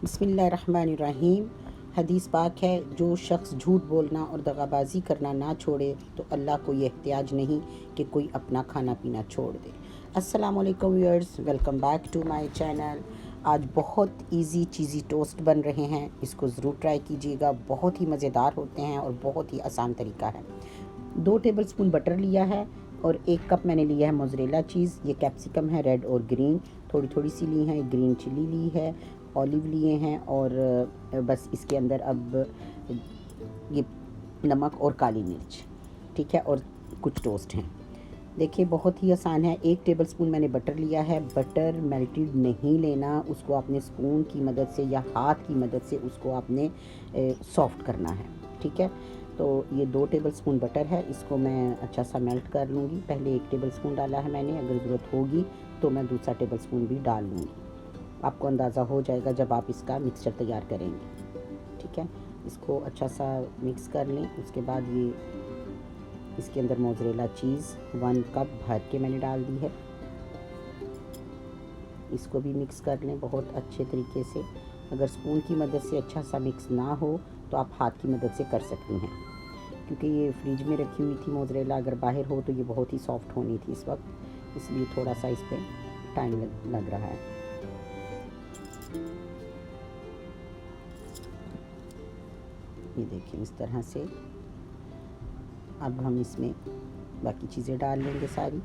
बिस्मिल्लाहिर्रहमानिर्रहीम। हदीस पाक है, जो शख्स झूठ बोलना और दगाबाजी करना ना छोड़े तो अल्लाह को ये एहतियाज नहीं कि कोई अपना खाना पीना छोड़ दे। अस्सलाम वालेकुम viewers, welcome back to my channel. आज बहुत इजी चीज़ी टोस्ट बन रहे हैं, इसको ज़रूर ट्राई कीजिएगा। बहुत ही मज़ेदार होते हैं और बहुत ही आसान तरीका है। 2 टेबलस्पून बटर लिया है और 1 कप मैंने लिया है मोज़रेला चीज़। ये कैप्सिकम है, रेड और ग्रीन, थोड़ी थोड़ी सी ली है। ग्रीन चिली ली है, ऑलिव लिए हैं और बस इसके अंदर अब ये नमक और काली मिर्च, ठीक है, और कुछ टोस्ट हैं। देखिए बहुत ही आसान है। 1 टेबलस्पून मैंने बटर लिया है। बटर मेल्टेड नहीं लेना, उसको आपने स्पून की मदद से या हाथ की मदद से उसको आपने सॉफ्ट करना है, ठीक है। तो ये 2 टेबलस्पून बटर है, इसको मैं अच्छा सा मेल्ट कर लूँगी। पहले 1 टेबलस्पून डाला है मैंने, अगर ज़रूरत होगी तो मैं दूसरा टेबलस्पून भी डाल लूँगी। आपको अंदाज़ा हो जाएगा जब आप इसका मिक्सचर तैयार करेंगे, ठीक है। इसको अच्छा सा मिक्स कर लें। उसके बाद ये इसके अंदर मोज़रेला चीज़ 1 कप भर के मैंने डाल दी है। इसको भी मिक्स कर लें बहुत अच्छे तरीके से। अगर स्पून की मदद से अच्छा सा मिक्स ना हो तो आप हाथ की मदद से कर सकती हैं, क्योंकि ये फ्रिज में रखी हुई थी मोज़रेला। अगर बाहर हो तो ये बहुत ही सॉफ्ट होनी थी इस वक्त, इसलिए थोड़ा सा इस पर टाइम लग रहा है। ये देखिए इस तरह से। अब हम इसमें बाकी चीज़ें डाल लेंगे सारी।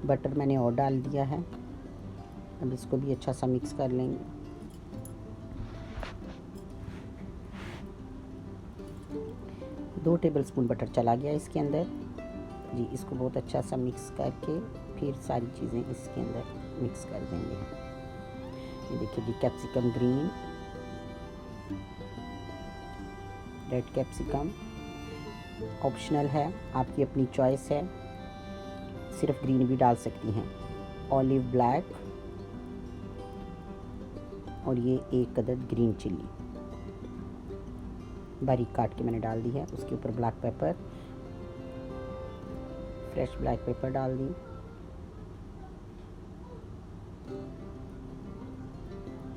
बटर मैंने और डाल दिया है। अब इसको भी अच्छा सा मिक्स कर लेंगे। दो टेबलस्पून बटर चला गया इसके अंदर जी। इसको बहुत अच्छा सा मिक्स करके फिर सारी चीज़ें इसके अंदर मिक्स कर देंगे। ये देखिए जी, capsicum green, red capsicum optional है, आपकी अपनी चॉइस है, सिर्फ ग्रीन भी डाल सकती हैं। ऑलिव ब्लैक और ये 1 अदद ग्रीन चिल्ली बारीक काट के मैंने डाल दी है। उसके ऊपर black pepper, fresh black pepper डाल दी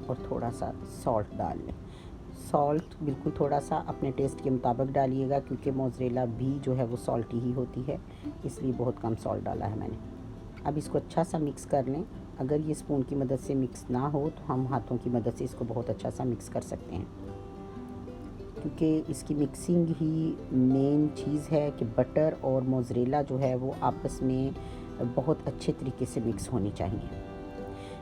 और थोड़ा सा सॉल्ट डाल लें। सॉल्ट बिल्कुल थोड़ा सा अपने टेस्ट के मुताबिक डालिएगा, क्योंकि मोज़रेला भी जो है वो सॉल्टी ही होती है, इसलिए बहुत कम सॉल्ट डाला है मैंने। अब इसको अच्छा सा मिक्स कर लें। अगर ये स्पून की मदद से मिक्स ना हो तो हम हाथों की मदद से इसको बहुत अच्छा सा मिक्स कर सकते हैं, क्योंकि इसकी मिक्सिंग ही मेन चीज़ है कि बटर और मोज़रेला जो है वो आपस में बहुत अच्छे तरीके से मिक्स होनी चाहिए।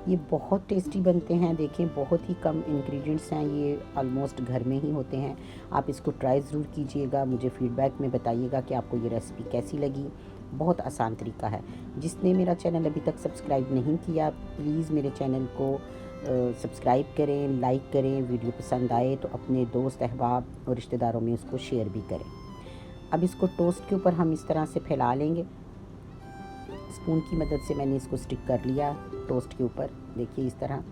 ये बहुत टेस्टी बनते हैं। देखें बहुत ही कम इंग्रेडिएंट्स हैं, ये ऑलमोस्ट घर में ही होते हैं। आप इसको ट्राई ज़रूर कीजिएगा, मुझे फ़ीडबैक में बताइएगा कि आपको ये रेसिपी कैसी लगी। बहुत आसान तरीका है। जिसने मेरा चैनल अभी तक सब्सक्राइब नहीं किया, प्लीज़ मेरे चैनल को सब्सक्राइब करें, लाइक करें। वीडियो पसंद आए तो अपने दोस्त अहबाब और रिश्तेदारों में उसको शेयर भी करें। अब इसको टोस्ट के ऊपर हम इस तरह से फैला लेंगे। स्पून की मदद से मैंने इसको स्टिक कर लिया टोस्ट के ऊपर, देखिए इस तरह।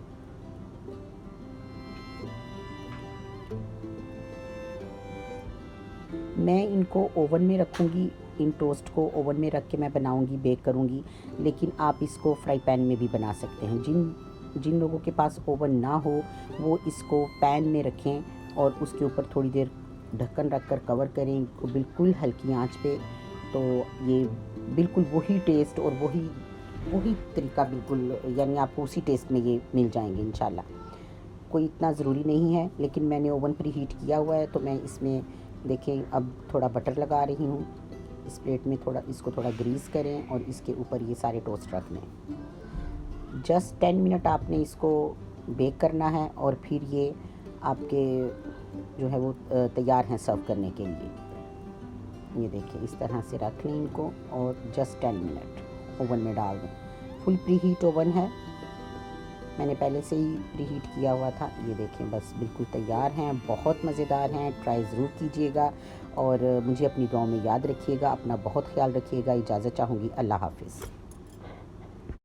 मैं इनको ओवन में रखूँगी, इन टोस्ट को ओवन में रख के मैं बनाऊँगी, बेक करूँगी। लेकिन आप इसको फ्राई पैन में भी बना सकते हैं। जिन लोगों के पास ओवन ना हो वो इसको पैन में रखें और उसके ऊपर थोड़ी देर ढक्कन रख कर कवर करें इनको बिल्कुल हल्की आंच पे। तो ये बिल्कुल वही टेस्ट और वही तरीका, बिल्कुल यानी आपको उसी टेस्ट में ये मिल जाएंगे इंशाल्लाह। कोई इतना ज़रूरी नहीं है, लेकिन मैंने ओवन प्री हीट किया हुआ है तो मैं इसमें देखें अब थोड़ा बटर लगा रही हूँ। इस प्लेट में इसको थोड़ा ग्रीस करें और इसके ऊपर ये सारे टोस्ट रख लें। जस्ट 10 मिनट आपने इसको बेक करना है और फिर ये आपके जो है वो तैयार हैं सर्व करने के लिए। ये देखिए इस तरह से रख लें इनको और जस्ट 10 मिनट ओवन में डाल दें। फुल प्री हीट ओवन है, मैंने पहले से ही प्री हीट किया हुआ था। ये देखें बस बिल्कुल तैयार हैं, बहुत मज़ेदार हैं। ट्राई ज़रूर कीजिएगा और मुझे अपनी दुआओं में याद रखिएगा। अपना बहुत ख्याल रखिएगा। इजाज़त चाहूँगी। अल्लाह हाफ़िज़।